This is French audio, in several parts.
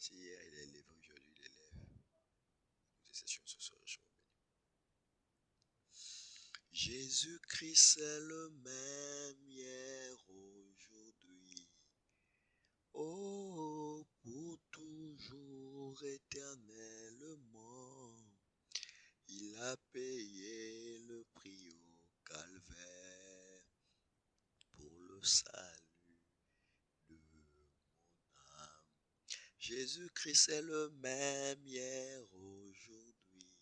Si hier il est élevé, aujourd'hui il élève. Écoutez cette chanson, ce soir, je vous bénis. Jésus-Christ est le même hier, aujourd'hui. Oh, pour toujours éternellement. Il a payé le prix au calvaire pour le salut de mon âme. Jésus-Christ est le même hier, aujourd'hui.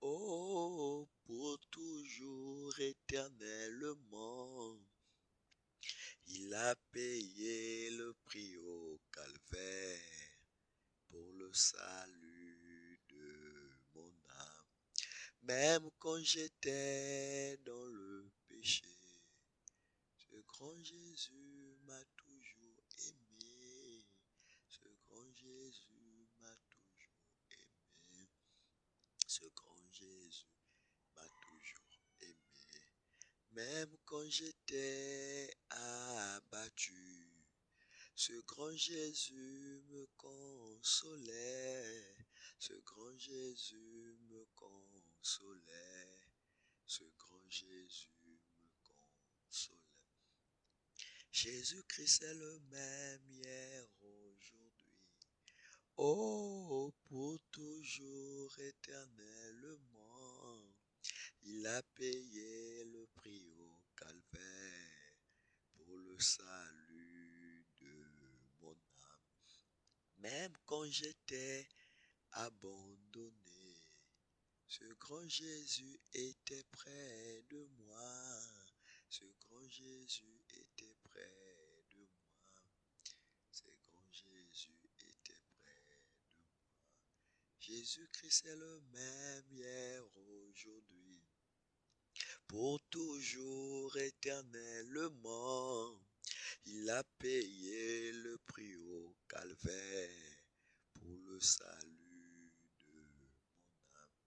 Oh, pour toujours éternellement. Il a payé le prix au calvaire pour le salut de mon âme. Même quand j'étais dans le péché, ce grand Jésus m'a toujours aimé. Ce grand Jésus m'a toujours aimé. Ce grand Jésus m'a toujours aimé. Même quand j'étais abattu, ce grand Jésus me consolait. Ce grand Jésus me consolait. Ce grand Jésus me consolait. Jésus-Christ est le même hier, aujourd'hui. Oh, pour toujours éternellement. Il a payé le prix au calvaire pour le salut de mon âme. Même quand j'étais abandonné, ce grand Jésus était près de moi. Ce grand Jésus était près de moi. Ce grand Jésus était près de moi. Jésus-Christ est le même hier, aujourd'hui. Pour toujours éternellement, il a payé le prix au calvaire pour le salut de mon âme.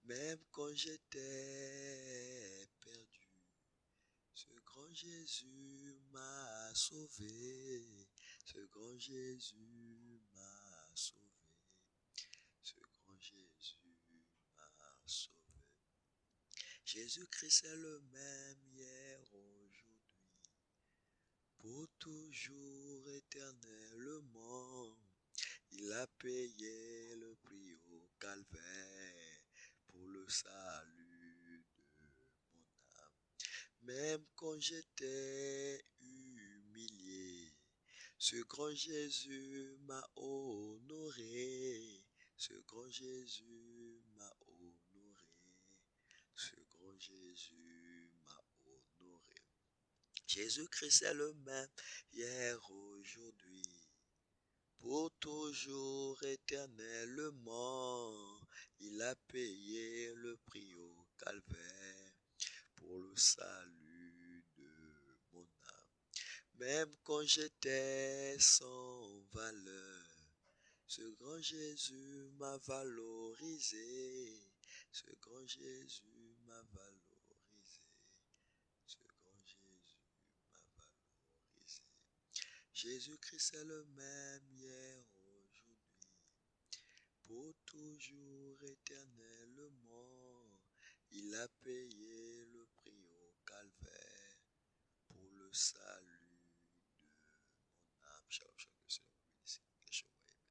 Même quand j'étais perdu, ce grand Jésus m'a sauvé. Ce grand Jésus m'a sauvé. Ce grand Jésus m'a sauvé. Jésus-Christ est le même hier, aujourd'hui. Pour toujours éternellement, il a payé le prix au calvaire pour le salut de mon âme. Même quand j'étais humilié, ce grand Jésus m'a honoré. Ce grand Jésus m'a honoré. Ce grand Jésus m'a honoré. Jésus-Christ est le même hier, aujourd'hui. Pour toujours éternellement, il a payé le prix au calvaire pour le salut de mon âme. Même quand j'étais sans valeur, ce grand Jésus m'a valorisé. Ce grand Jésus m'a valorisé. Ce grand Jésus m'a valorisé. Jésus-Christ est le même hier, aujourd'hui. Pour toujours éternellement, il a payé le prix au calvaire pour le salut